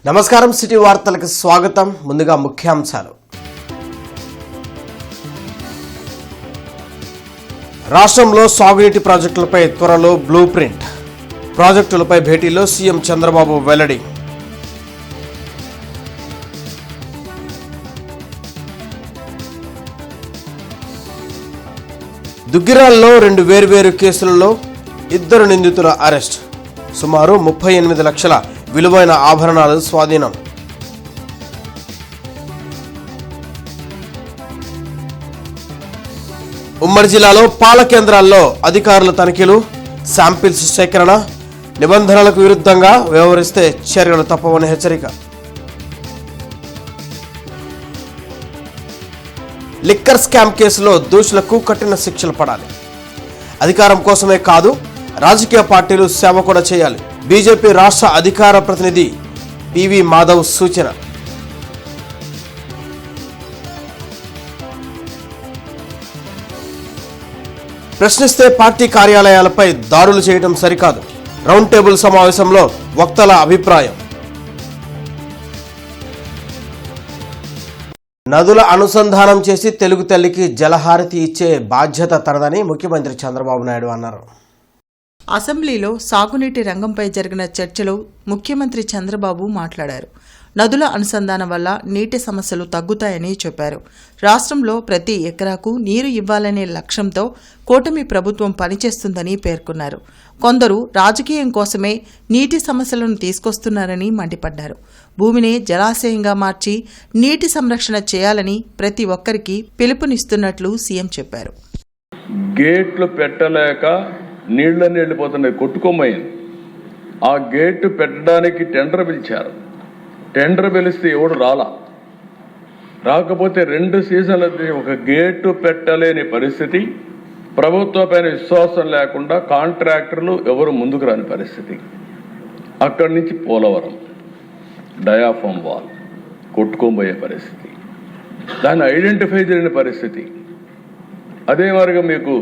నమస్కారం, సిటీ వార్తలకు స్వాగతం. ముందుగా ముఖ్యాంశాలు. రాష్ట్రంలో సాగునీటి ప్రాజెక్టులపై త్వరలో బ్లూ ప్రింట్. ప్రాజెక్టులపై భేటీలో సీఎం చంద్రబాబు వెల్లడి. దుగ్గిరాల్లో 2 వేర్వేరు కేసులలో 2 నిందితుల అరెస్ట్. సుమారు 38 లక్షల విలువైన ఆభరణాలు స్వాధీనం. ఉమ్మడి జిల్లాలో పాల కేంద్రాల్లో అధికారుల తనిఖీలు, శాంపిల్స్ సేకరణ. నిబంధనలకు విరుద్ధంగా వ్యవహరిస్తే చర్యలు తప్పవని హెచ్చరిక. లిక్కర్ స్కామ్ కేసులో దోషులకు కఠిన శిక్షలు పడాలి. అధికారం కోసమే కాదు, రాజకీయ పార్టీలు సేవ కూడా చేయాలి. బీజేపీ రాష్ట్ర అధికార ప్రతినిధి పివి మాధవ్ సూచన. ప్రశ్నిస్తే పార్టీ కార్యాలయాలపై దాడులు చేయడం సరికాదు. రౌండ్ టేబుల్ సమావేశంలో వక్తల అభిప్రాయం. నదుల అనుసంధానం చేసి తెలుగు తల్లికి జలహారతి ఇచ్చే బాధ్యత తనదని ముఖ్యమంత్రి చంద్రబాబు నాయుడు అన్నారు. అసెంబ్లీలో సాగునీటి రంగంపై జరిగిన చర్చలో ముఖ్యమంత్రి చంద్రబాబు మాట్లాడారు. నదుల అనుసంధానం వల్ల నీటి సమస్యలు తగ్గుతాయని చెప్పారు. రాష్ట్రంలో ప్రతి ఎకరాకు నీరు ఇవ్వాలనే లక్ష్యంతో కూటమి ప్రభుత్వం పనిచేస్తుందని పేర్కొన్నారు. కొందరు రాజకీయం కోసమే నీటి సమస్యలను తీసుకొస్తున్నారని మండిపడ్డారు. భూమిని జలాశయంగా మార్చి నీటి సంరక్షణ చేయాలని ప్రతి ఒక్కరికి పిలుపునిస్తున్నట్లు సీఎం చెప్పారు. గేట్లు పెట్టలేక నీళ్ళని వెళ్ళిపోతున్నాయి, కొట్టుకోమయ్యింది. ఆ గేటు పెట్టడానికి టెండర్ పిలిచారు. టెండర్ పిలిస్తే ఎవడు రాకపోతే 2 సీజన్ల ఒక గేటు పెట్టలేని పరిస్థితి, ప్రభుత్వం పైన విశ్వాసం లేకుండా కాంట్రాక్టర్లు ఎవరు ముందుకు రాని పరిస్థితి. అక్కడి నుంచి పోలవరం డయాఫామ్ వాల్ కొట్టుకోబోయే పరిస్థితి, దాన్ని ఐడెంటిఫై చేయని పరిస్థితి. అదే మాదిరిగా మీకు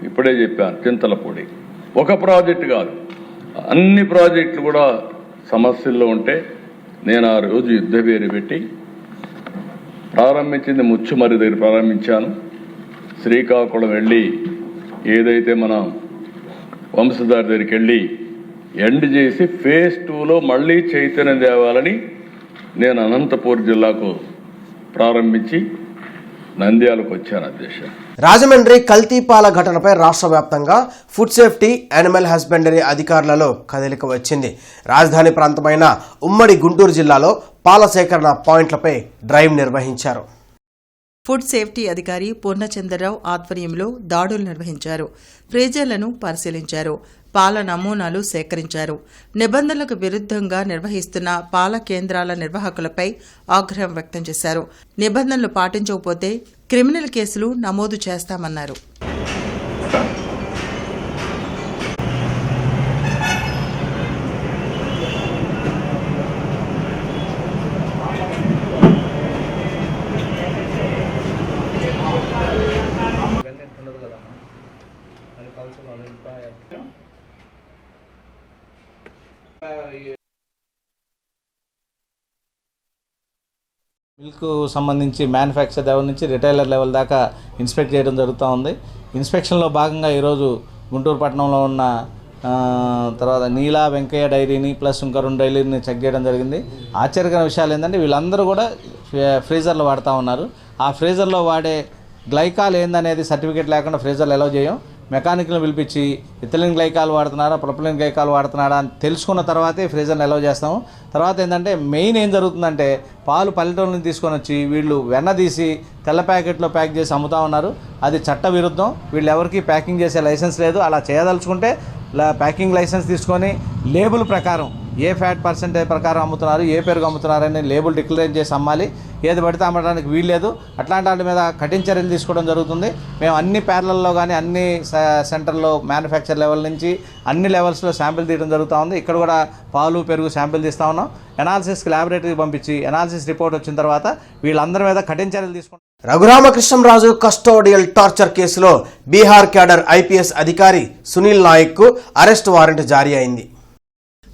ఇప్పుడే చెప్పాను, చింతలపూడి ఒక ప్రాజెక్టు కాదు, అన్ని ప్రాజెక్టులు కూడా సమస్యల్లో ఉంటే నేను ఆ రోజు యుద్ధ పేరు పెట్టి ప్రారంభించింది ముచ్చుమర్రి దగ్గర ప్రారంభించాను. శ్రీకాకుళం వెళ్ళి ఏదైతే మన వంశధారి దగ్గరికి వెళ్ళి ఎండ్ చేసి ఫేజ్ 2లో మళ్ళీ చైతన్యం తేవాలని నేను అనంతపూర్ జిల్లాకు ప్రారంభించి నంద్యాలకు వచ్చాను. అధ్యక్ష, రాజమండ్రి కల్తీపాల ఘటనపై రాష్ట్ర వ్యాప్తంగా ఫుడ్ సేఫ్టీ, యానిమల్ హస్బెండరీ అధికారులలో కదలిక వచ్చింది. రాజధాని ప్రాంతమైన ఉమ్మడి గుంటూరు జిల్లాలో పాల సేకరణ పాయింట్లపై డ్రైవ్ నిర్వహించారు. ఫుడ్ సేఫ్టీ అధికారి పూర్ణచంద్రరావు ఆధ్వర్యంలో దాడులు నిర్వహించారు. ఫ్రీజర్లను పరిశీలించారు. పాల నమూనాలు సేకరించారు. నిబంధనలకు విరుద్ధంగా నిర్వహిస్తున్న పాల కేంద్రాల నిర్వాహకులపై ఆగ్రహం వ్యక్తం చేశారు. నిబంధనలు పాటించకపోతే క్రిమినల్ కేసులు నమోదు చేస్తామన్నారు. మిల్క్ సంబంధించి మ్యానుఫ్యాక్చర్ లెవెల్ నుంచి రిటైలర్ లెవెల్ దాకా ఇన్స్పెక్ట్ చేయడం జరుగుతూ ఉంది. ఇన్స్పెక్షన్లో భాగంగా ఈరోజు గుంటూరు పట్టణంలో ఉన్న తర్వాత నీలా వెంకయ్య డైరీని ప్లస్ ఇంకా 2 డైరీని చెక్ చేయడం జరిగింది. ఆశ్చర్యకరమైన విషయాలు ఏంటంటే వీళ్ళందరూ కూడా ఫ్రీజర్లు వాడుతూ ఉన్నారు. ఆ ఫ్రీజర్లో వాడే గ్లైకాల్ ఏందనేది సర్టిఫికేట్ లేకుండా ఫ్రీజర్లు అలౌ చేయం. మెకానిక్లను పిలిపించి ఇథిలిన్ గ్లైకాల్ వాడుతున్నారా, ప్రొపలిన్ గ్లైకాల్ వాడుతున్నారా అని తెలుసుకున్న తర్వాతే ఫ్రీజర్ని అలౌ చేస్తాము. తర్వాత ఏంటంటే మెయిన్ ఏం జరుగుతుందంటే పాలు పల్లెటూరు నుంచి తీసుకొని వచ్చి వీళ్ళు వెన్న తీసి తెల్ల ప్యాకెట్లో ప్యాక్ చేసి అమ్ముతూ ఉన్నారు. అది చట్ట విరుద్ధం. వీళ్ళు ఎవరికి ప్యాకింగ్ చేసే లైసెన్స్ లేదు. అలా చేయదలుచుకుంటే ప్యాకింగ్ లైసెన్స్ తీసుకొని లేబుల్ ప్రకారం ఏ ఫ్యాట్ పర్సెంటేజ్ ప్రకారం అమ్ముతున్నారు, ఏ పెరుగు అమ్ముతున్నారని లేబుల్ డిక్లేర్ చేసి అమ్మాలి. ఏది పడితే అమ్మడానికి వీల్లేదు. అట్లాంటి వాటి మీద కఠిన చర్యలు తీసుకోవడం జరుగుతుంది. మేము అన్ని ప్యారలల్లో కానీ అన్ని సెంటర్లో మ్యానుఫ్యాక్చర్ లెవెల్ నుంచి అన్ని లెవెల్స్లో శాంపిల్ తీయడం జరుగుతూ ఉంది. ఇక్కడ కూడా పాలు పెరుగు శాంపిల్ తీస్తూ ఉన్నాం. ఎనాలిసిస్కి ల్యాబొరేటరీకి పంపించి ఎనాలిసిస్ రిపోర్ట్ వచ్చిన తర్వాత వీళ్ళందరి మీద కఠిన చర్యలు తీసుకుంటాం. రఘురామకృష్ణంరాజు కస్టోడియల్ టార్చర్ కేసులో బీహార్ క్యాడర్ ఐపీఎస్ అధికారి సునీల్ నాయక్ కు అరెస్ట్ వారెంట్ జారీ అయింది.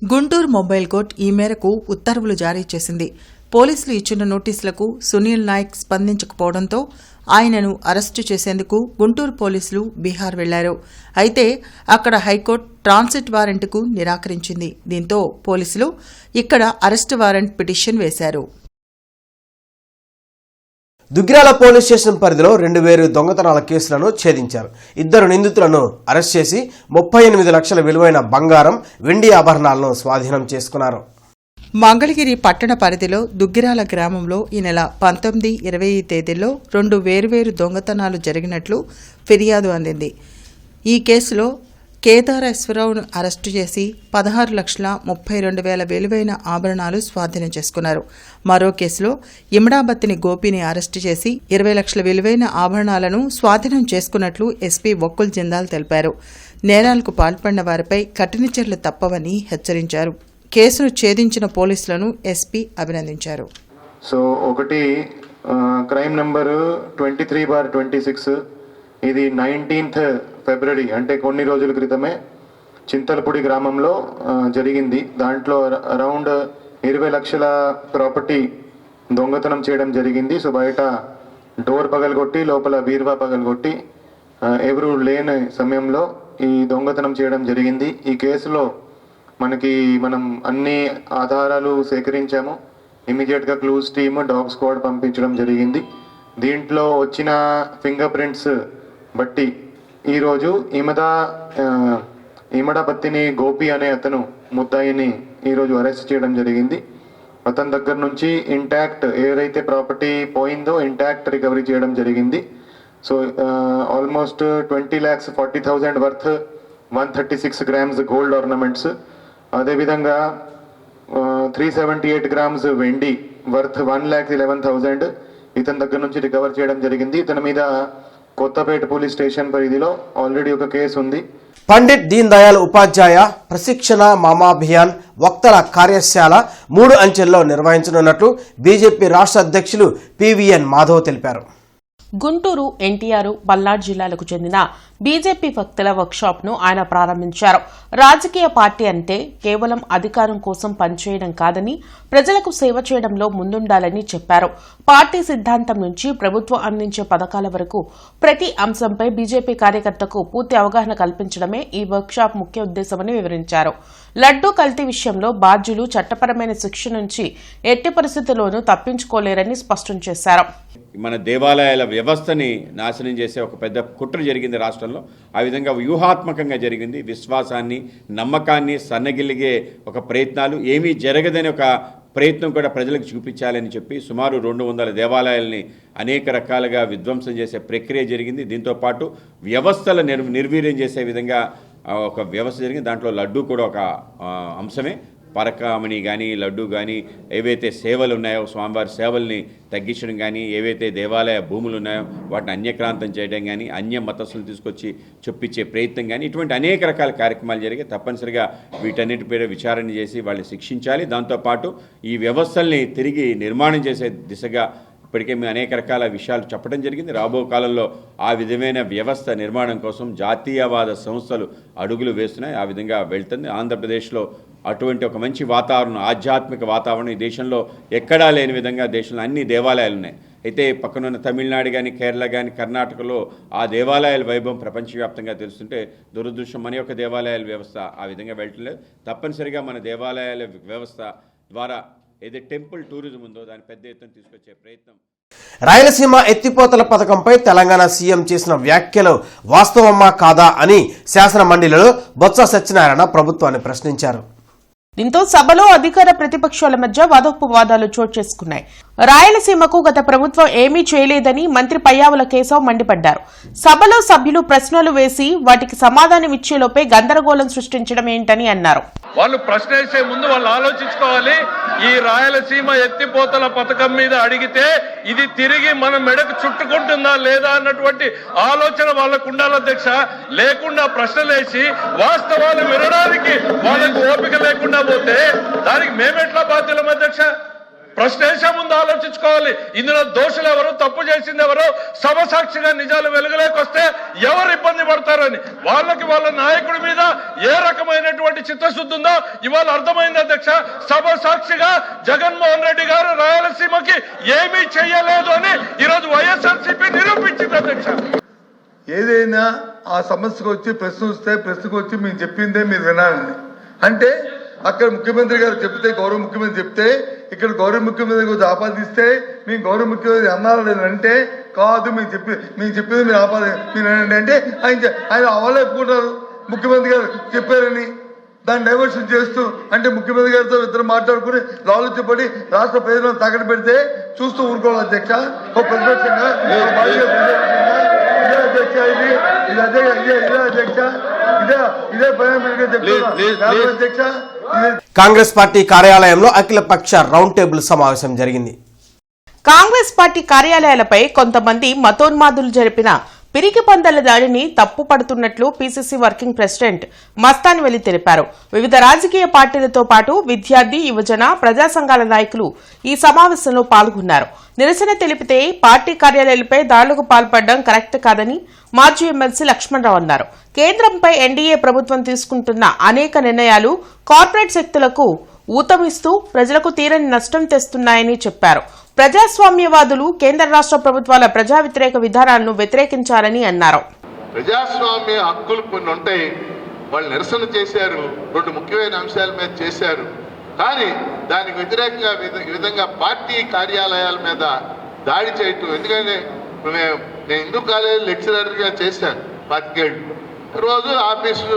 గుంటూరు మొబైల్ కోర్టు ఈ మేరకు ఉత్తర్వులు జారీ చేసింది. పోలీసులు ఇచ్చిన నోటీసులకు సునీల్ నాయక్ స్పందించకపోవడంతో ఆయనను అరెస్టు చేసేందుకు గుంటూరు పోలీసులు బీహార్ వెళ్లారు. అయితే అక్కడ హైకోర్టు ట్రాన్సిట్ వారెంట్కు నిరాకరించింది. దీంతో పోలీసులు ఇక్కడ అరెస్టు వారెంట్ పిటిషన్ వేశారు. దుగ్గిరాల పోలీస్ స్టేషన్ పరిధిలో 2 వేరు దొంగతనాల కేసులను ఛేదించారు. 2 నిందితులను అరెస్ట్ చేసి 38 లక్షల విలువైన బంగారం, వెండి ఆభరణాలను స్వాధీనం చేసుకున్నారు. మంగళగిరి పట్టణ పరిధిలో దుగ్గిరాల గ్రామంలో ఈ నెల 19, 20 తేదీల్లో 2 వేర్వేరు దొంగతనాలు జరిగినట్లు ఫిర్యాదు అందింది. ఈ కేసులో కేదారేశ్వరరావును అరెస్టు చేసి 16,32,000 విలువైన ఆభరణాలు స్వాధీనం చేసుకున్నారు. మరో కేసులో ఇమడాబత్తిని గోపిని అరెస్టు చేసి 20 లక్షల విలువైన ఆభరణాలను స్వాధీనం చేసుకున్నట్లు ఎస్పీ వక్కుల్ జిందాల్ తెలిపారు. నేరాలకు పాల్పడిన వారిపై కఠిన చర్యలు తప్పవని హెచ్చరించారు. కేసును ఛేదించిన పోలీసులను ఎస్పీ అభినందించారు. సో ఒకటి క్రైమ్ నెంబరు 23/26, ఇది 19th ఫిబ్రవరి అంటే కొన్ని రోజుల క్రితమే చింతలపూడి గ్రామంలో జరిగింది. దాంట్లో అరౌండ్ 20 లక్షల ప్రాపర్టీ దొంగతనం చేయడం జరిగింది. సో బయట డోర్ పగలగొట్టి లోపల బీరువా పగలగొట్టి ఎవరు లేని సమయంలో ఈ దొంగతనం చేయడం జరిగింది. ఈ కేసులో మనం అన్ని ఆధారాలు సేకరించాము. ఇమీడియట్గా క్లూస్ టీమ్, డాగ్ స్క్వాడ్ పంపించడం జరిగింది. దీంట్లో వచ్చిన ఫింగర్ ప్రింట్స్ బట్టి ఈరోజు ఇమడాబత్తిని గోపి అనే అతను ముద్దాయిని ఈరోజు అరెస్ట్ చేయడం జరిగింది. అతని దగ్గర నుంచి ఇంటాక్ట్ ఏదైతే ప్రాపర్టీ పోయిందో ఇంటాక్ట్ రికవరీ చేయడం జరిగింది. So almost 20,40,000 worth 136 grams gold ornaments, అదేవిధంగా 378 grams వెండి వర్త్ 1,11,000 ఇతని దగ్గర నుంచి రికవర్ చేయడం జరిగింది. ఇతని మీద కొత్తపేట పోలీస్ స్టేషన్ పరిధిలో ఆల్రెడీ ఒక కేసు ఉంది. పండిట్ దీన్ దయాళ్ ఉపాధ్యాయ ప్రశిక్షణ మామాభియాన్ వక్తల కార్యశాల 3 అంచెల్లో నిర్వహించనున్నట్లు బీజేపీ రాష్ట్ర అధ్యక్షులు పివిఎన్ మాధవ్ తెలిపారు. గుంటూరు, ఎన్టీఆర్, పల్నాడు జిల్లాలకు చెందిన బీజేపీ వక్తల వర్క్షాప్ను ఆయన ప్రారంభించారు. రాజకీయ పార్టీ అంటే కేవలం అధికారం కోసం పనిచేయడం కాదని, ప్రజలకు సేవ చేయడంలో ముందుండాలని చెప్పారు. పార్టీ సిద్ధాంతం నుంచి ప్రభుత్వం అందించే పథకాల వరకు ప్రతి అంశంపై బీజేపీ కార్యకర్తకు పూర్తి అవగాహన కల్పించడమే ఈ వర్క్షాప్ ముఖ్య ఉద్దేశమని వివరించారు. లడ్డూ కల్తీ విషయంలో బాధ్యులు చట్టపరమైన శిక్ష నుంచి ఎట్టి పరిస్థితుల్లోనూ తప్పించుకోలేరని స్పష్టం చేశారు. మన దేవాలయాల వ్యవస్థని నాశనం చేసే ఒక పెద్ద కుట్ర జరిగింది రాష్ట్రంలో. ఆ విధంగా వ్యూహాత్మకంగా జరిగింది. విశ్వాసాన్ని, నమ్మకాన్ని సన్నగిల్లిగే ఒక ప్రయత్నాలు, ఏమీ జరగదని ఒక ప్రయత్నం కూడా ప్రజలకు చూపించాలని చెప్పి సుమారు 200 దేవాలయాల్ని అనేక రకాలుగా విధ్వంసం చేసే ప్రక్రియ జరిగింది. దీంతోపాటు వ్యవస్థల నిర్వీర్యం చేసే విధంగా ఒక వ్యవస్థ జరిగింది. దాంట్లో లడ్డూ కూడా ఒక అంశమే. పరకామణి కానీ, లడ్డు కానీ, ఏవైతే సేవలు ఉన్నాయో స్వామివారి సేవల్ని తగ్గించడం కానీ, ఏవైతే దేవాలయ భూములు ఉన్నాయో వాటిని అన్యక్రాంతం చేయడం కానీ, అన్య మతస్థులు తీసుకొచ్చి చొప్పించే ప్రయత్నం కానీ, ఇటువంటి అనేక రకాల కార్యక్రమాలు జరిగాయి. తప్పనిసరిగా వీటన్నిటిపై విచారణ చేసి వాళ్ళని శిక్షించాలి. దాంతోపాటు ఈ వ్యవస్థల్ని తిరిగి నిర్మాణం చేసే దిశగా ఇప్పటికే మేము అనేక రకాల విషయాలు చెప్పడం జరిగింది. రాబో కాలంలో ఆ విధమైన వ్యవస్థ నిర్మాణం కోసం జాతీయవాద సంస్థలు అడుగులు వేస్తున్నాయి. ఆ విధంగా వెళ్తుంది. ఆంధ్రప్రదేశ్లో అటువంటి ఒక మంచి వాతావరణం, ఆధ్యాత్మిక వాతావరణం ఈ దేశంలో ఎక్కడా లేని విధంగా దేశంలో అన్ని దేవాలయాలు ఉన్నాయి. అయితే పక్కనున్న తమిళనాడు కానీ, కేరళ కానీ, కర్ణాటకలో ఆ దేవాలయాల వైభవం ప్రపంచవ్యాప్తంగా తెలుస్తుంటే దురదృష్టం మన యొక్క దేవాలయాల వ్యవస్థ ఆ విధంగా వెళ్ళట్లేదు. తప్పనిసరిగా మన దేవాలయాల వ్యవస్థ ద్వారా ఏదైతే టెంపుల్ టూరిజం ఉందో దాన్ని పెద్ద ఎత్తున తీసుకొచ్చే ప్రయత్నం. రాయలసీమ ఎత్తిపోతల పథకంపై తెలంగాణ సీఎం చేసిన వ్యాఖ్యలు వాస్తవమా కాదా అని శాసన మండలిలో బొత్స సత్యనారాయణ ప్రభుత్వాన్ని ప్రశ్నించారు. దీంతో సభలో అధికార ప్రతిపక్షాల మధ్య వాదోపవాదాలు చోటు చేసుకున్నాయి. రాయలసీమకు గత ప్రభుత్వం ఏమీ చేయలేదని మంత్రి పయ్యావుల కేశవ్ మండిపడ్డారు. సభలో సభ్యులు ప్రశ్నలు వేసి వాటికి సమాధానం ఇచ్చేలోపే గందరగోళం సృష్టించడం ఏంటని అన్నారు. వాళ్ళు ప్రశ్న వేసే ముందు వాళ్ళు ఆలోచించుకోవాలి. ఈ రాయలసీమ ఎత్తిపోతల పథకం మీద అడిగితే ఇది తిరిగి మన మెడకు చుట్టుకుంటుందా లేదా అన్నటువంటి ఆలోచన వాళ్ళకు ఉండాలి అధ్యక్ష. లేకుండా ప్రశ్నలేసి వాస్తవాలు వినడానికి వాళ్ళకు ఓపిక లేకుండా పోతే దానికి మేమెట్లా బాధ్యులం అధ్యక్ష? ప్రశ్న వేసే ముందు ఆలోచించుకోవాలి. ఇందులో దోషులు ఎవరు, తప్పు చేసింది ఎవరు, సమసాక్షిగా నిజాలు వెలుగులోకొస్తే ఎవరు ఇబ్బంది పడతారని వాళ్ళ నాయకుడి మీద ఏ రకమైనటువంటి చిత్తశుద్ధి ఉందో ఇవాళ అర్థమైంది అధ్యక్ష. సమసాక్షిగా జగన్మోహన్ రెడ్డి గారు రాయలసీమకి ఏమీ చేయలేదు అని ఈరోజు వైఎస్ఆర్సీపీ నిరూపించింది అధ్యక్ష. ఏదైనా ఆ సమస్యకు వచ్చి ప్రశ్నకు వచ్చి మేము చెప్పిందే మీరు వినాలని అంటే అక్కడ ముఖ్యమంత్రి గారు చెప్తే, గౌరవ ముఖ్యమంత్రి చెప్తే, ఇక్కడ గౌరవ ముఖ్యమంత్రి గురించి ఆపాదిస్తే మేము గౌరవ ముఖ్యమంత్రి అన్నారు అంటే కాదు, మేము చెప్పింది మీరు మీరు అంటే ఆయన అవలే ఒప్పుకుంటారు ముఖ్యమంత్రి గారు చెప్పారని. దాన్ని డైవర్షన్ చేస్తూ అంటే ముఖ్యమంత్రి గారితో ఇద్దరు మాట్లాడుకుని లాలుచిపడి రాష్ట్ర ప్రజలను తగడ పెడితే చూస్తూ ఊరుకోవాలి అధ్యక్ష. ఒక ప్రతిపక్షంగా కాంగ్రెస్ పార్టీ కార్యాలయంలో అఖిలపక్ష రౌండ్ టేబుల్ సమావేశం జరిగింది. కాంగ్రెస్ పార్టీ కార్యాలయాలపై కొంతమంది మతోన్మాదులు జరిపిన పిరికి పందల దాడిని తప్పుపడుతున్నట్లు పీసీసీ వర్కింగ్ ప్రెసిడెంట్ మస్తాన్ వెలి తెలిపారు. వివిధ రాజకీయ పార్టీలతో పాటు విద్యార్థి, యువజన, ప్రజా సంఘాల నాయకులు ఈ సమావేశంలో పాల్గొన్నారు. నిరసన తెలిపితే పార్టీ కార్యాలయాలపై దాడులకు పాల్పడడం కరెక్ట్ కాదని మాజీ ఎమ్మెల్సీ లక్ష్మణరావు అన్నారు. కేంద్రంపై ఎన్డీఏ ప్రభుత్వం తీసుకుంటున్న అనేక నిర్ణయాలు కార్పొరేట్ శక్తులకు ఊతమిస్తూ ప్రజలకు తీరని నష్టం తెస్తున్నాయని చెప్పారు. ప్రజాస్వామ్యవాదులు కేంద్ర రాష్ట్ర ప్రభుత్వాల ప్రజా వ్యతిరేక విధానాలను వ్యతిరేకించాలని అన్నారు. ప్రజాస్వామ్య హక్కులు కొన్ని ఉంటాయి, వాళ్ళు నిరసన చేశారు, 2 ముఖ్యమైన అంశాల మీద చేశారు. కానీ దానికి వ్యతిరేకంగా ఈ విధంగా పార్టీ కార్యాలయాల మీద దాడి చేయటం, ఎందుకంటే నేను హిందూ కాలేజీ లెక్చరర్గా చేశాను 25 ఏళ్ళు. రోజు ఆఫీసు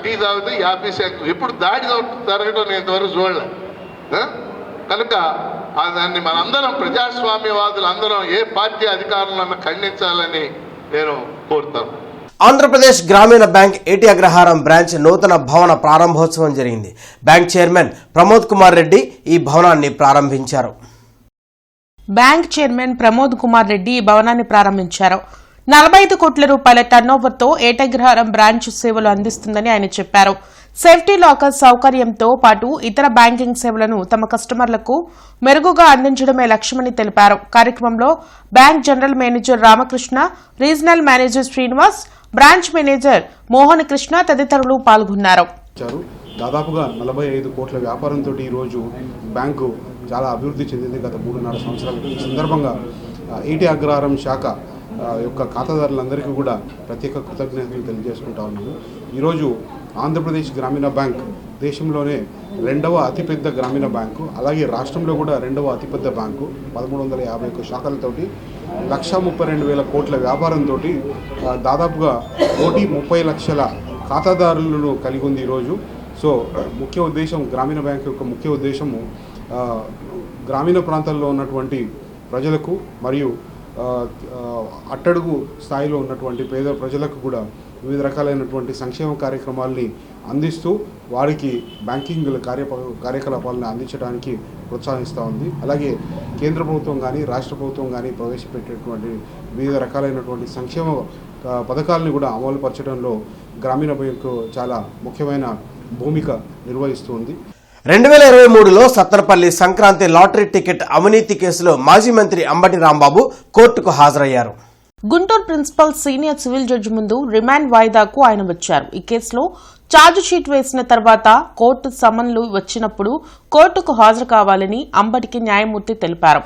టీ తాగితే ఈ ఆఫీస్ ఎప్పుడు దాడి జరగడం నేను ఇంతవరకు చూడలే. కనుక దాన్ని మనందరం ప్రజాస్వామ్యవాదులు అందరం ఏ పార్టీ అధికారులను ఖండించాలని నేను కోరుతాను. ఆంధ్రప్రదేశ్ గ్రామీణ బ్యాంక్ ఏటి అగ్రహారం బ్రాంచ్ నూతన భవన ప్రారంభోత్సవం జరిగింది. బ్యాంక్ చైర్మన్ ప్రమోద్ కుమార్ రెడ్డి ఈ భవనాన్ని ప్రారంభించారు. బ్యాంక్ చైర్మన్ ప్రమోద్ కుమార్ రెడ్డి ఈ భవనాన్ని ప్రారంభించారు. 45 కోట్ల రూపాయల టర్నోవర్తో ఏటగ్రహారం బ్రాంచ్ సేవలు అందిస్తుందని ఆయన చెప్పారు. సేఫ్టీ లాకర్ సౌకర్యంతో పాటు ఇతర బ్యాంకింగ్ సేవలను తమ కస్టమర్లకు మెరుగుగా అందించడమే లక్ష్యమని తెలిపారు. కార్యక్రమంలో bank general manager Ramakrishna, regional manager Srinivas, branch manager Mohan Krishna తదితరులు పాల్గొన్నారు. దాదాపుగా 45 కోట్ల వ్యాపారంతో ఈరోజు బ్యాంకు చాలా అభివృద్ధి చెందింది గత 3.5 సంవత్సరాలకి. ఈ సందర్భంగా ఏటి అగ్రహారం శాఖ యొక్క ఖాతాదారులందరికీ కూడా ప్రత్యేక కృతజ్ఞతలు తెలియజేసుకుంటా ఉన్నాము. ఈరోజు ఆంధ్రప్రదేశ్ గ్రామీణ బ్యాంక్ దేశంలోనే 2వ అతిపెద్ద గ్రామీణ బ్యాంకు, అలాగే రాష్ట్రంలో కూడా 2వ అతిపెద్ద బ్యాంకు, 1351 శాఖలతోటి 1,32,000 కోట్ల వ్యాపారంతో దాదాపుగా 1,30 లక్షల ఖాతాదారులను కలిగి ఉంది ఈరోజు. సో ముఖ్య ఉద్దేశం, గ్రామీణ బ్యాంక్ యొక్క ముఖ్య ఉద్దేశము గ్రామీణ ప్రాంతాల్లో ఉన్నటువంటి ప్రజలకు మరియు అట్టడుగు స్థాయిలో ఉన్నటువంటి పేద ప్రజలకు కూడా వివిధ రకాలైనటువంటి సంక్షేమ కార్యక్రమాల్ని అందిస్తూ వారికి బ్యాంకింగ్ కార్యకలాపాలను అందించడానికి ప్రోత్సహిస్తూ ఉంది. అలాగే కేంద్ర ప్రభుత్వం కానీ రాష్ట్ర ప్రభుత్వం కానీ ప్రవేశపెట్టేటువంటి వివిధ రకాలైనటువంటి సంక్షేమ పథకాలను కూడా అమలు పరచడంలో గ్రామీణ బ్యాంకు చాలా ముఖ్యమైన భూమిక నిర్వహిస్తుంది. 2023లో సత్తెనపల్లి సంక్రాంతి లాటరీ టికెట్ అవినీతి కేసులో మాజీ మంత్రి అంబటి రాంబాబు కోర్టుకు హాజరయ్యారు. Guntur principal senior civil judge ముందు రిమాండ్ వాయిదాకు ఆయన వచ్చారు. ఈ కేసులో ఛార్జ్ షీట్ వేసిన తర్వాత కోర్టు సమన్లు వచ్చినప్పుడు కోర్టుకు హాజరు కావాలని అంబటికి న్యాయమూర్తి తెలిపారు.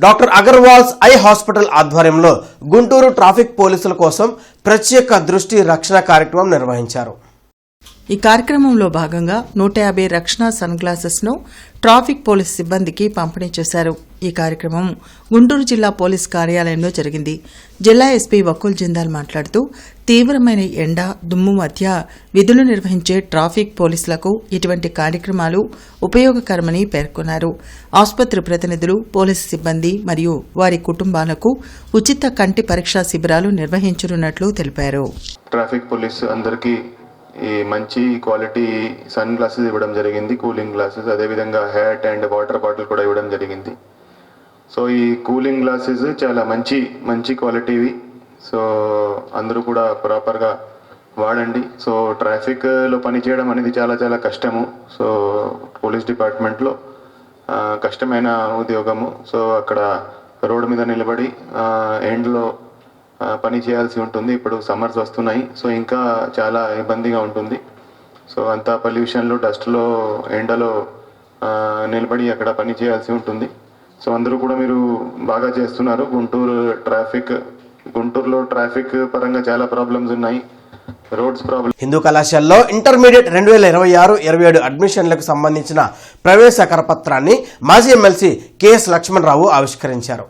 డాక్టర్ అగర్వాల్స్ ఐ హాస్పిటల్ ఆధ్వర్యంలో గుంటూరు ట్రాఫిక్ పోలీసుల కోసం ప్రత్యేక దృష్టి రక్షణ కార్యక్రమం నిర్వహించారు. ఈ కార్యక్రమంలో భాగంగా 150 రక్షణ సన్ గ్లాసెస్ ను ట్రాఫిక్ పోలీస్ సిబ్బందికి పంపిణీ చేశారు. ఈ కార్యక్రమం గుంటూరు జిల్లా పోలీస్ కార్యాలయంలో జరిగింది. జిల్లా ఎస్పీ వకుల్ జిందాల్ మాట్లాడుతూ తీవ్రమైన ఎండ, దుమ్ము మధ్య విధులు నిర్వహించే ట్రాఫిక్ పోలీసులకు ఇటువంటి కార్యక్రమాలు ఉపయోగకరమని పేర్కొన్నారు. ఆసుపత్రి ప్రతినిధులు, పోలీసు సిబ్బంది మరియు వారి కుటుంబాలకు ఉచిత కంటి పరీక్షా శిబిరాలు నిర్వహించనున్నట్లు తెలిపారు. ట్రాఫిక్ పోలీసు అందరికీ ఈ మంచి క్వాలిటీ సన్ గ్లాసెస్ ఇవ్వడం జరిగింది, కూలింగ్ గ్లాసెస్, అదేవిధంగా హ్యాట్ అండ్ వాటర్ బాటిల్ కూడా ఇవ్వడం జరిగింది. సో ఈ కూలింగ్ గ్లాసెస్ చాలా మంచి క్వాలిటీవి. సో అందరూ కూడా ప్రాపర్గా వాడండి. సో ట్రాఫిక్లో పనిచేయడం అనేది చాలా కష్టము. సో పోలీస్ డిపార్ట్మెంట్లో కష్టమైన ఉద్యోగము. సో అక్కడ రోడ్డు మీద నిలబడి ఎండ్లో పని చేయాల్సి ఉంటుంది. ఇప్పుడు సమ్మర్స్ వస్తున్నాయి, సో ఇంకా చాలా ఇబ్బందిగా ఉంటుంది. సో అంతా పొల్యూషన్లో, డస్ట్లో, ఎండలో నిలబడి అక్కడ పని చేయాల్సి ఉంటుంది. సో అందరూ కూడా మీరు బాగా చేస్తున్నారు. గుంటూరులో ట్రాఫిక్ పరంగా చాలా ప్రాబ్లమ్స్ ఉన్నాయి. Roads problem. హిందూ కళాశాలలో ఇంటర్మీడియట్ 2026-27 అడ్మిషన్లకు సంబంధించిన ప్రవేశ కరపత్రాన్ని మాజీ ఎమ్మెల్సీ కెఎస్ లక్ష్మణరావు ఆవిష్కరించారు.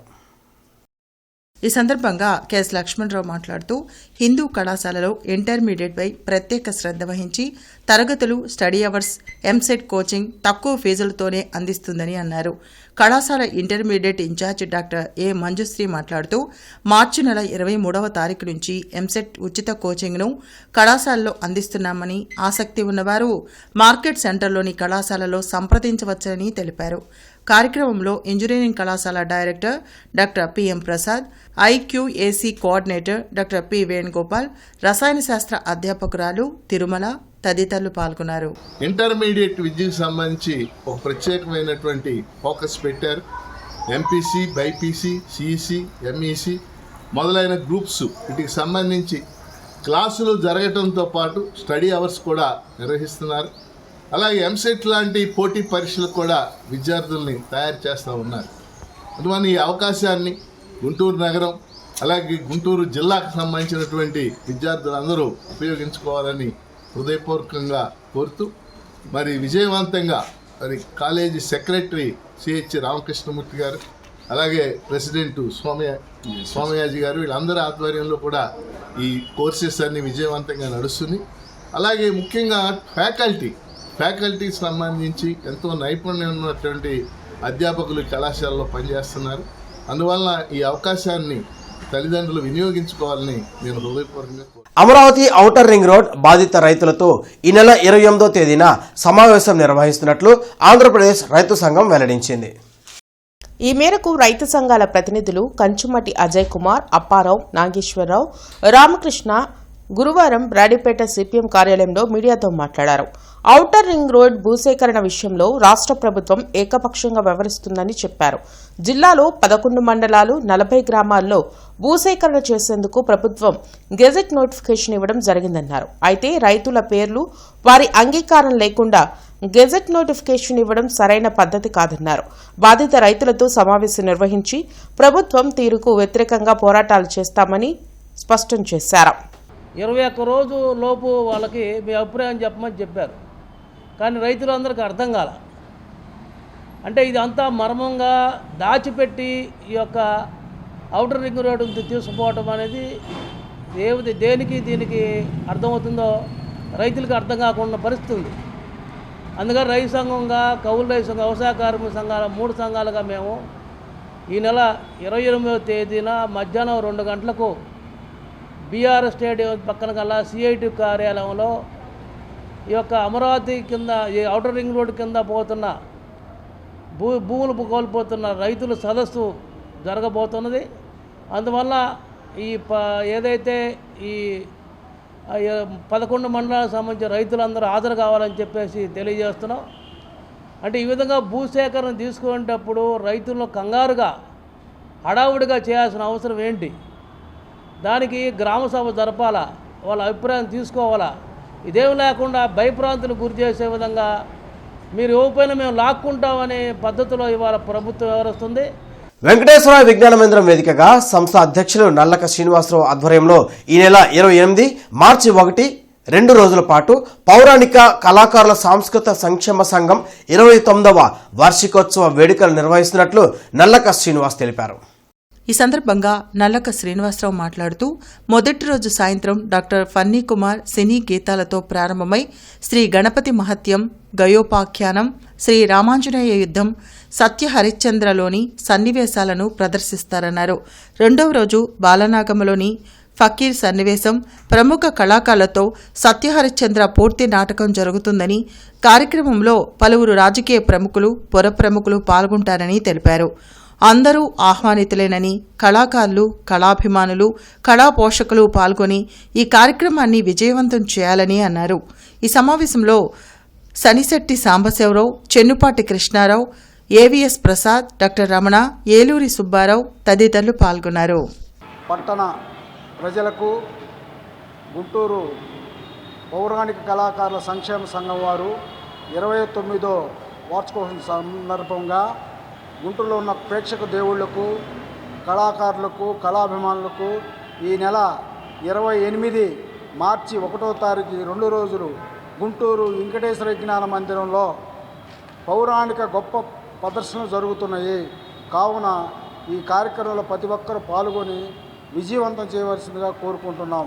ఈ సందర్భంగా కెఎస్ లక్ష్మణరావు మాట్లాడుతూ హిందూ కళాశాలలో ఇంటర్మీడియట్పై ప్రత్యేక శ్రద్ధ వహించి తరగతులు, స్టడీ అవర్స్, ఎంసెట్ కోచింగ్ తక్కువ ఫీజులతోనే అందిస్తుందని అన్నారు. కళాశాల intermediate in-charge doctor A Manjushri మాట్లాడుతూ మార్చి నెల 23వ తారీఖు నుంచి ఎంసెట్ ఉచిత కోచింగ్ను కళాశాలలో అందిస్తున్నామని, ఆసక్తి ఉన్నవారు మార్కెట్ సెంటర్లోని కళాశాలలో సంప్రదించవచ్చని తెలిపారు. కార్యక్రమంలో ఇంజనీరింగ్ కళాశాల director doctor PM Prasad, IQAC coordinator doctor P Venugopal, రసాయన శాస్త్ర అధ్యాపకురాలు తిరుమల తదితరులు పాల్గొన్నారు. ఇంటర్మీడియట్ విద్యకు సంబంధించి ఒక ప్రత్యేకమైనటువంటి ఫోకస్ పెట్టారు. ఎంపీసీ, బైపీసీ, సిఈసీ, ఎంఈసీ మొదలైన గ్రూప్స్ వీటికి సంబంధించి క్లాసులు జరగటంతో పాటు స్టడీ అవర్స్ కూడా నిర్వహిస్తున్నారు. అలాగే ఎంసెట్ లాంటి పోటీ పరీక్షలు కూడా విద్యార్థుల్ని తయారు చేస్తూ ఉన్నారు. అందువల్ల ఈ అవకాశాన్ని గుంటూరు నగరం అలాగే గుంటూరు జిల్లాకు సంబంధించినటువంటి విద్యార్థులందరూ ఉపయోగించుకోవాలని హృదయపూర్వకంగా కోరుతూ మరి విజయవంతంగా మరి కాలేజీ సెక్రటరీ సిహెచ్ రామకృష్ణమూర్తి గారు, అలాగే ప్రెసిడెంట్ సోమయాజీ గారు, వీళ్ళందరి ఆధ్వర్యంలో కూడా ఈ కోర్సెస్ అన్ని విజయవంతంగా నడుస్తుంది. అలాగే ముఖ్యంగా ఫ్యాకల్టీకి సంబంధించి ఎంతో నైపుణ్యం ఉన్నటువంటి అధ్యాపకులు కళాశాలలో పనిచేస్తున్నారు. అందువల్ల ఈ అవకాశాన్ని తల్లిదండ్రులు వినియోగించుకోవాలని నేను హృదయపూర్వకంగా అమరావతి ఔటర్ రింగ్ రోడ్ బాధిత రైతులతో ఈ నెల 28వ తేదీన సమావేశం నిర్వహిస్తున్నట్లు ఆంధ్రప్రదేశ్ రైతు సంఘం వెల్లడించింది. ఈ మేరకు రైతు సంఘాల ప్రతినిధులు కంచుమటి అజయ్ కుమార్, అప్పారావు, నాగేశ్వరరావు, రామకృష్ణ గురువారం బ్రాడీపేట సిపిఎం కార్యాలయంలో మీడియాతో మాట్లాడారు. ఔటర్ రింగ్ రోడ్ భూసేకరణ విషయంలో రాష్ట్ర ప్రభుత్వం ఏకపక్షంగా వ్యవహరిస్తుందని చెప్పారు. జిల్లాలో 11 మండలాలు, 40 గ్రామాల్లో భూసేకరణ చేసేందుకు ప్రభుత్వం గెజెట్ నోటిఫికేషన్ ఇవ్వడం జరిగిందన్నారు. అయితే రైతుల పేర్లు, వారి అంగీకారం లేకుండా గెజెట్ నోటిఫికేషన్ ఇవ్వడం సరైన పద్ధతి కాదన్నారు. బాధిత రైతులతో సమావేశం నిర్వహించి ప్రభుత్వం తీరుకు వ్యతిరేకంగా పోరాటాలు చేస్తామని స్పష్టం చేశారు. 21 రోజు లోపు వాళ్ళకి మీ అభిప్రాయం చెప్పమని చెప్పారు. కానీ రైతులందరికీ అర్థం కాల. అంటే ఇది అంతా మర్మంగా దాచిపెట్టి ఈ యొక్క ఔటర్ రింగ్ రోడ్డు తీసుకుపోవటం అనేది దేనికి దీనికి అర్థమవుతుందో రైతులకు అర్థం కాకుండా పరిస్థితి ఉంది. అందుకని రైతు సంఘంగా, కౌలు రైతు సంఘం, వ్యవసాయ కార్మిక సంఘాల 3 సంఘాలుగా మేము ఈ నెల 28వ తేదీన మధ్యాహ్నం 2 గంటలకు బీఆర్ఎస్ స్టేడియం పక్కన గల సిఐటి కార్యాలయంలో ఈ యొక్క అమరావతి కింద, ఈ ఔటర్ రింగ్ రోడ్డు కింద పోతున్న భూములు కోల్పోతున్న రైతుల సదస్సు జరగబోతున్నది. అందువల్ల ఈ ఏదైతే ఈ 11 మండలాలకు సంబంధించిన రైతులందరూ హాజరు కావాలని చెప్పేసి తెలియజేస్తున్నాం. అంటే ఈ విధంగా భూసేకరణ తీసుకునేటప్పుడు రైతులను కంగారుగా హడావుడిగా చేయాల్సిన అవసరం ఏంటి? దానికి గ్రామసభ జరపాలా, వాళ్ళ అభిప్రాయం తీసుకోవాలా? ఇదేం లేకుండా భయప్రాంతులు గురి చేసే విధంగా మీరు ఇవ్వకపోయినా మేము లాక్కుంటామనే పద్ధతిలో ఇవాళ ప్రభుత్వం వ్యవహరిస్తుంది. వెంకటేశ్వర విజ్ఞాన మందిరం వేదికగా సంస్థ అధ్యక్షులు నల్లక శ్రీనివాసరావు ఆధ్వర్యంలో ఈ నెల 28 మార్చి 1 2 రోజుల పాటు పౌరాణిక కళాకారుల సాంస్కృతిక సంక్షేమ సంఘం 29వ వార్షికోత్సవ వేడుకలు నిర్వహిస్తున్నట్లు నల్లక శ్రీనివాస్ తెలిపారు. ఈ సందర్భంగా నల్లక శ్రీనివాసరావు మాట్లాడుతూ మొదటి రోజు సాయంత్రం డాక్టర్ ఫన్నీ కుమార్ సినీ గీతాలతో ప్రారంభమై శ్రీ గణపతి మహత్యం, గయోపాఖ్యానం, శ్రీ రామాంజనేయ యుద్ధం, సత్య హరిశ్చంద్రలోని సన్నివేశాలను ప్రదర్శిస్తారన్నారు. రెండవ రోజు బాలనాగంలోని ఫకీర్ సన్నివేశం, ప్రముఖ కళాకారులతో సత్యహరిశ్చంద్ర పూర్తి నాటకం జరుగుతుందని, కార్యక్రమంలో పలువురు రాజకీయ ప్రముఖులు, పుర ప్రముఖులు పాల్గొంటారని తెలిపారు. అందరూ ఆహ్వానితులేనని, కళాకారులు, కళాభిమానులు, కళా పోషకులు పాల్గొని ఈ కార్యక్రమాన్ని విజయవంతం చేయాలని అన్నారు. ఈ సమావేశంలో సనిశెట్టి సాంబశివరావు, చెన్నుపాటి కృష్ణారావు, ఏవిఎస్ ప్రసాద్, డాక్టర్ రమణ, ఏలూరి సుబ్బారావు తదితరులు పాల్గొన్నారు. పట్టణ ప్రజలకు గుంటూరు పౌరాణిక కళాకారుల సంక్షేమ సంఘం వారు 29వ వార్షికోత్సవం సందర్భంగా గుంటూరులో ఉన్న ప్రేక్షక దేవుళ్లకు, కళాకారులకు, కళాభిమానులకు ఈ నెల 28 మార్చి 1వ తారీఖు 2 రోజులు గుంటూరు వెంకటేశ్వర విజ్ఞాన మందిరంలో పౌరాణిక గొప్ప ప్రదర్శనలు జరుగుతున్నాయి. కావున ఈ కార్యక్రమంలో ప్రతి ఒక్కరూ పాల్గొని విజయవంతం చేయవలసిందిగా కోరుకుంటున్నాం.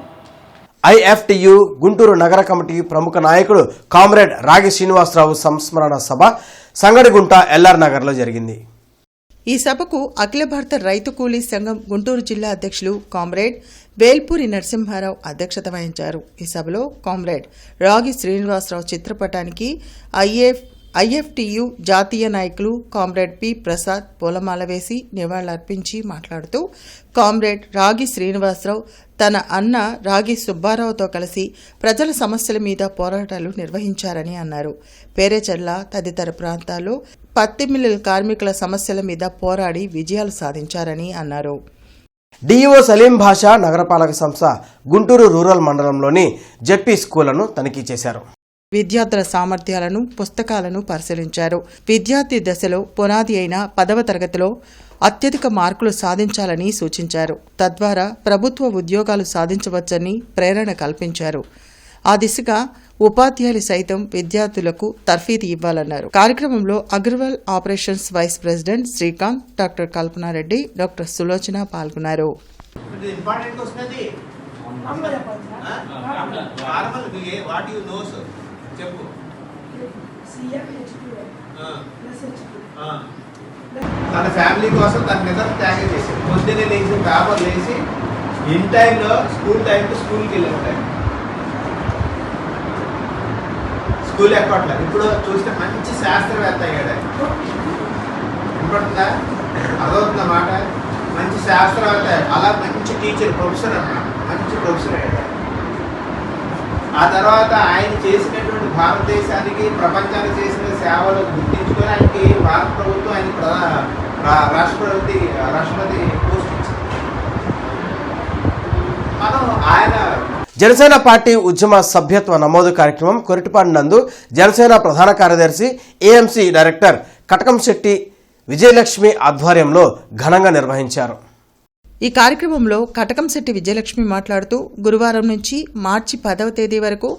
ఐఎఫ్టియు గుంటూరు నగర కమిటీ ప్రముఖ నాయకుడు కామ్రేడ్ రాగి శ్రీనివాసరావు సంస్మరణ సభ సంగడిగుంట ఎల్ఆర్ నగర్లో జరిగింది. ఈ సభకు అఖిల భారత రైతు కూలీ సంఘం గుంటూరు జిల్లా అధ్యక్షులు కామ్రేడ్ వేల్పూరి నరసింహారావు అధ్యక్షత వహించారు. ఈ సభలో కామ్రేడ్ రాగి శ్రీనివాసరావు చిత్రపటానికి ఐఎఫ్టియు జాతీయ నాయకులు కామ్రేడ్ పి ప్రసాద్ పూలమాల వేసి నివాళులర్పించి మాట్లాడుతూ, కామ్రేడ్ రాగి శ్రీనివాసరావు తన అన్న రాగి సుబ్బారావుతో కలిసి ప్రజల సమస్యల మీద పోరాటాలు నిర్వహించారని అన్నారు. పేరేచర్ల తదితర ప్రాంతాల్లో పత్తి మిల్లుల కార్మికుల సమస్యల మీద పోరాడి విజయాలు సాధించారని అన్నారు. డిఈఓ సలీం భాషా నగరపాలక సంస్థ గుంటూరు రూరల్ మండలంలోని జెడ్పీ స్కూళ్లను తనిఖీ చేశారు. విద్యార్థుల సామర్థ్యాలను, పుస్తకాలను పరిశీలించారు. విద్యార్థి దశలో పునాది అయిన 10వ తరగతిలో అత్యధిక మార్కులు సాధించాలని సూచించారు. తద్వారా ప్రభుత్వ ఉద్యోగాలు సాధించవచ్చని ప్రేరణ కల్పించారు. ఆ దిశగా ఉపాధ్యాయులు సైతం విద్యార్థులకు తర్ఫీదు ఇవ్వాలన్నారు. కార్యక్రమంలో Agarwal operations vice president Srikanth, doctor Kalpana Reddy, doctor Sulochana పాల్గొన్నారు. తన ఫ్యామిలీ కోసం తన నిద్ర త్యాగం చేశాడు. పొద్దున్నే లేచి పేపర్ లేచి ఇన్ టైంలో స్కూల్కి వెళ్ళే టైం స్కూల్ ఎక్కట్లేదు. ఇప్పుడు చూస్తే మంచి శాస్త్రవేత్త అయ్యాడు. వినపడుతుందా? అర్థమవుతుందా మాట? మంచి శాస్త్రవేత్త, అలా మంచి టీచర్, ప్రొఫెసర్ అన్నమాట, మంచి ప్రొఫెసర్ అయ్యాడు. ఆ తర్వాత ఆయన చేసినటువంటి భారతదేశానికి, ప్రపంచానికి చేసిన సేవలు గుర్తించుకొని ఆయనకి భారత ప్రభుత్వం ఆయన రాష్ట్రపతి పోస్ట్ ఇచ్చింది. మనం ఆయన జనసేన పార్టీ ఉద్యమ సభ్యత్వ నమోదు కార్యక్రమం కొరిటిపాడు నందు జనసేన ప్రధాన కార్యదర్శి ఏఎంసీ డైరెక్టర్ కటకంశెట్టి విజయలక్ష్మి ఆధ్వర్యంలో ఘనంగా నిర్వహించారు. ఈ కార్యక్రమంలో కటకంశెట్టి విజయలక్ష్మి మాట్లాడుతూ, గురువారం నుంచి మార్చి 10వ తేదీ వరకు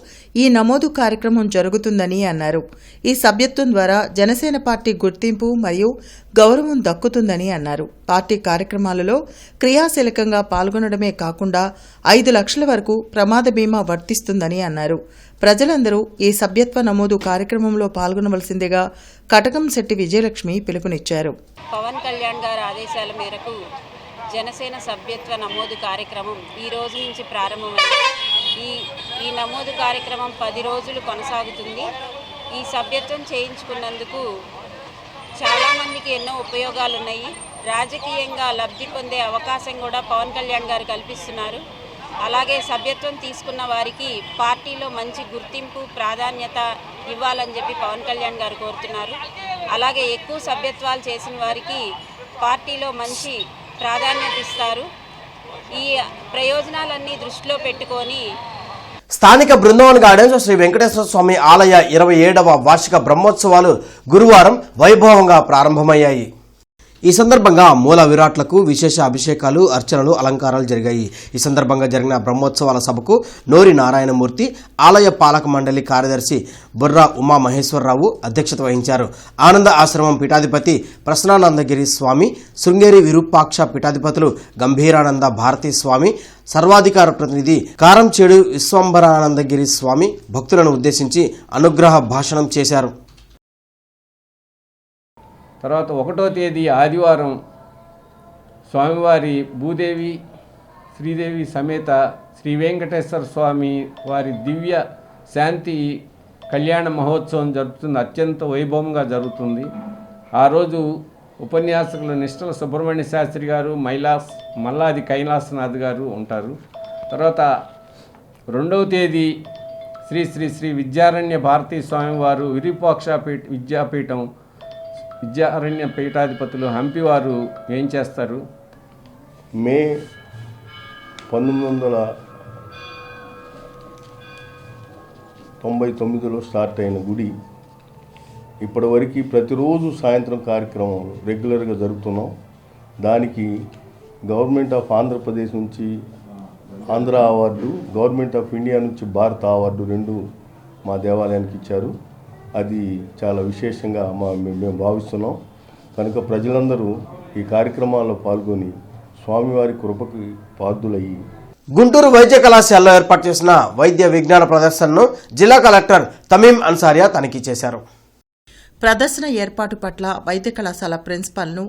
ఈ నమోదు కార్యక్రమం జరుగుతుందని అన్నారు. ఈ సభ్యత్వం ద్వారా జనసేన పార్టీ గుర్తింపు మరియు గౌరవం దక్కుతుందని అన్నారు. పార్టీ కార్యక్రమాలలో క్రియాశీలకంగా పాల్గొనడమే కాకుండా 5 లక్షల వరకు ప్రమాద బీమా వర్తిస్తుందని అన్నారు. ప్రజలందరూ ఈ సభ్యత్వ నమోదు కార్యక్రమంలో పాల్గొనవలసిందిగా కటకంశెట్టి విజయలక్ష్మి పిలుపునిచ్చారు. పవన్ కళ్యాణ్ గారి ఆదేశాల మేరకు జనసేన సభ్యత్వ నమోదు కార్యక్రమం ఈ రోజు నుంచి ప్రారంభమైంది. ఈ నమోదు కార్యక్రమం 10 రోజులు కొనసాగుతుంది. ఈ సభ్యత్వం చేయించుకున్నందుకు చాలామందికి ఎన్నో ఉపయోగాలు ఉన్నాయి. రాజకీయంగా లబ్ధి పొందే అవకాశం కూడా పవన్ కళ్యాణ్ గారు కల్పిస్తున్నారు. అలాగే సభ్యత్వం తీసుకున్న వారికి పార్టీలో మంచి గుర్తింపు, ప్రాధాన్యత ఇవ్వాలని చెప్పి పవన్ కళ్యాణ్ గారు కోరుతున్నారు. అలాగే ఎక్కువ సభ్యత్వాలు చేసిన వారికి పార్టీలో మంచి ప్రాధాన్యత ఇస్తారు. ఈ ప్రయోజనాలన్నీ దృష్టిలో పెట్టుకొని స్థానిక బృందావన్ గార్డెన్స్ శ్రీ వెంకటేశ్వర స్వామి ఆలయ 27వ వార్షిక బ్రహ్మోత్సవాలు గురువారం వైభవంగా ప్రారంభమయ్యాయి. ఈ సందర్భంగా మూల విరాట్లకు విశేష అభిషేకాలు, అర్చనలు, అలంకారాలు జరిగాయి. ఈ సందర్భంగా జరిగిన బ్రహ్మోత్సవాల సభకు నోరి నారాయణమూర్తి, ఆలయ పాలక మండలి కార్యదర్శి బుర్రా ఉమామహేశ్వరరావు అధ్యక్షత వహించారు. ఆనంద ఆశ్రమం పీఠాధిపతి ప్రసన్నానందగిరి స్వామి, శృంగేరి విరూపాక్ష పీఠాధిపతులు గంభీరానంద భారతీ స్వామి, సర్వాధికార ప్రతినిధి కారంచేడు విశ్వంభరానందగిరి స్వామి భక్తులను ఉద్దేశించి అనుగ్రహ భాషణం చేశారు. తర్వాత 1వ తేదీ ఆదివారం స్వామివారి భూదేవి శ్రీదేవి సమేత శ్రీ వెంకటేశ్వర స్వామి వారి దివ్య శాంతి కళ్యాణ మహోత్సవం జరుగుతుంది. అత్యంత వైభవంగా జరుగుతుంది. ఆ రోజు ఉపన్యాసకులు నిష్టల సుబ్రహ్మణ్య శాస్త్రి గారు, మల్లాది కైలాసనాథ్ గారు ఉంటారు. తర్వాత 2వ తేదీ శ్రీ శ్రీ శ్రీ విద్యారణ్య భారతీ స్వామివారు విరూపాక్ష విద్యారణ్య పీఠాధిపతులు హంపివారు ఏం చేస్తారు? మే 1999లో స్టార్ట్ అయిన గుడి ఇప్పటివరకు ప్రతిరోజు సాయంత్రం కార్యక్రమం రెగ్యులర్గా జరుపుతున్నాం. దానికి గవర్నమెంట్ ఆఫ్ ఆంధ్రప్రదేశ్ నుంచి Andhra award, government of India నుంచి భారత అవార్డు 2 మా దేవాలయానికి ఇచ్చారు. అది చాలా విశేషంగా మేము భావిస్తున్నాం. కనుక ప్రజలందరూ ఈ కార్యక్రమాల్లో పాల్గొని స్వామివారి కృపకి పాత్రులయ్యి. గుంటూరు వైద్య కళాశాలలో ఏర్పాటు చేసిన వైద్య విజ్ఞాన ప్రదర్శనను జిల్లా కలెక్టర్ తమీం అన్సారియా తనిఖీ చేశారు. ప్రదర్శన ఏర్పాటు పట్ల వైద్య కళాశాల ప్రిన్సిపాల్ను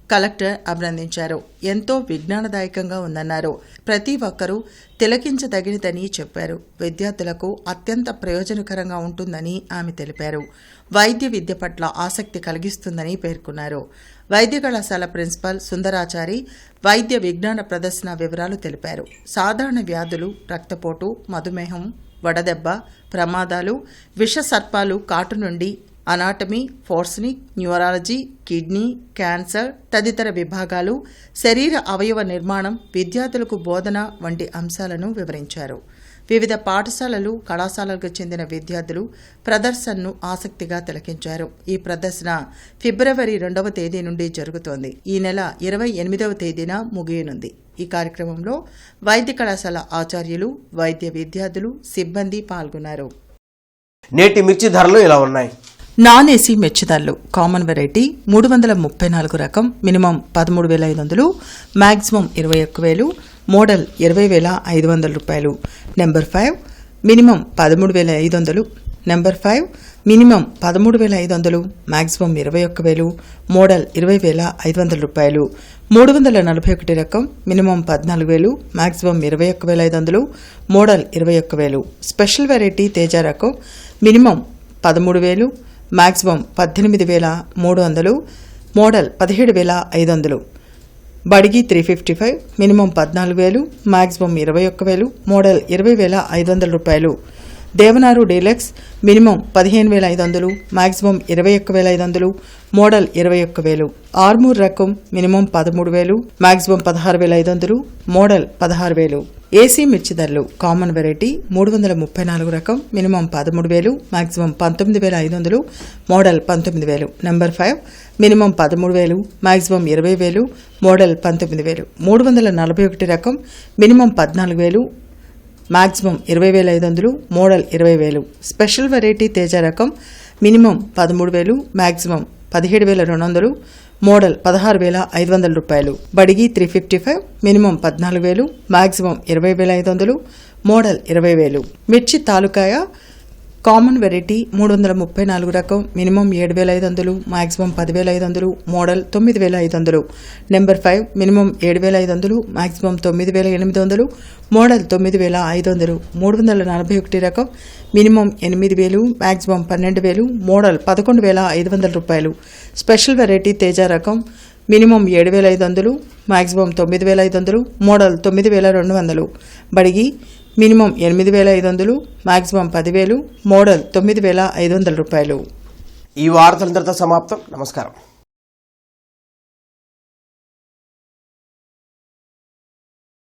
కలెక్టర్ అభినందించారు. ఎంతో విజ్ఞానదాయకంగా ఉందన్నారు. ప్రతి ఒక్కరూ తిలకించదగినదని చెప్పారు. విద్యార్థులకు అత్యంత ప్రయోజనకరంగా ఉంటుందని ఆమె తెలిపారు. వైద్య విద్య పట్ల ఆసక్తి కలిగిస్తుందని పేర్కొన్నారు. వైద్య కళాశాల ప్రిన్సిపాల్ సుందరాచారి వైద్య విజ్ఞాన ప్రదర్శన వివరాలు తెలిపారు. సాధారణ వ్యాధులు, రక్తపోటు, మధుమేహం, వడదెబ్బ, ప్రమాదాలు, విష సర్పాలు, కాటు నుండి అనాటమీ, ఫోర్స్నిక్, న్యూరాలజీ, కిడ్నీ, క్యాన్సర్ తదితర విభాగాలు, శరీర అవయవ నిర్మాణం, విద్యార్థులకు బోధన వంటి అంశాలను వివరించారు. వివిధ పాఠశాలలు, కళాశాలలకు చెందిన విద్యార్థులు ప్రదర్శనను ఆసక్తిగా తిలకించారు. ఈ ప్రదర్శన ఫిబ్రవరి 2వ తేదీ నుండి జరుగుతోంది. ఈ నెల 28వ తేదీన ముగియనుంది. ఈ కార్యక్రమంలో వైద్య కళాశాల ఆచార్యులు, వైద్య విద్యార్థులు, సిబ్బంది పాల్గొన్నారు. నేటి మిర్చి ధరలు ఇలా ఉన్నాయి. నాన్ ఏసీ మిర్చి ధరలు: కామన్ వెరైటీ 334 రకం మినిమం 13,500, మ్యాక్సిమం 21,000, మోడల్ 20,500 రూపాయలు. Number 5 minimum 13,500, number 5 minimum 13,500, maximum 21,000, model 20,500 రూపాయలు. 341 రకం minimum 14,000, maximum 21,500, model 21,000. Special variety Teja రకం minimum 13,000, maximum 18,300, model 17,500. Badigi 355 minimum 14,000, maximum 21,000, model 20,500 రూపాయలు. Devanur deluxe minimum 15,500, maximum 21,500, model 21,000. Armoor రకం మినిమం 13,000, మ్యాక్సిమం 16,500, మోడల్ 16,000. ఏసీ మిర్చి ధరలు: కామన్ వెరైటీ 334 రకం minimum 13,000, maximum 19,500, model 19,000. Number 5 minimum 13,000, maximum 20,000, model 19,000. 341 రకం minimum 14,000, maximum 20,500, model 20,000. Special variety Teja రకం minimum 13,000, maximum 17,200, model 16,500 రూపాయలు. బడిగి 355 minimum 14,000, maximum 20,500, model 20,000. మిర్చి తాలూకాయ common variety 334 రకం minimum 7,500, maximum 10,500, model 9,500. Number 5 minimum 7,500, maximum 9,800, model 9,500. 341 రకం minimum 8,000, maximum 12,000, model 11,500 రూపాయలు. Special variety Teja రకం minimum 7,500, maximum 9,500, model 9,200. Badigi minimum 8,500, maximum 10,000, model 9,500 రూపాయలు. ఈ వార్తలందరితో సమాప్తం. నమస్కారం.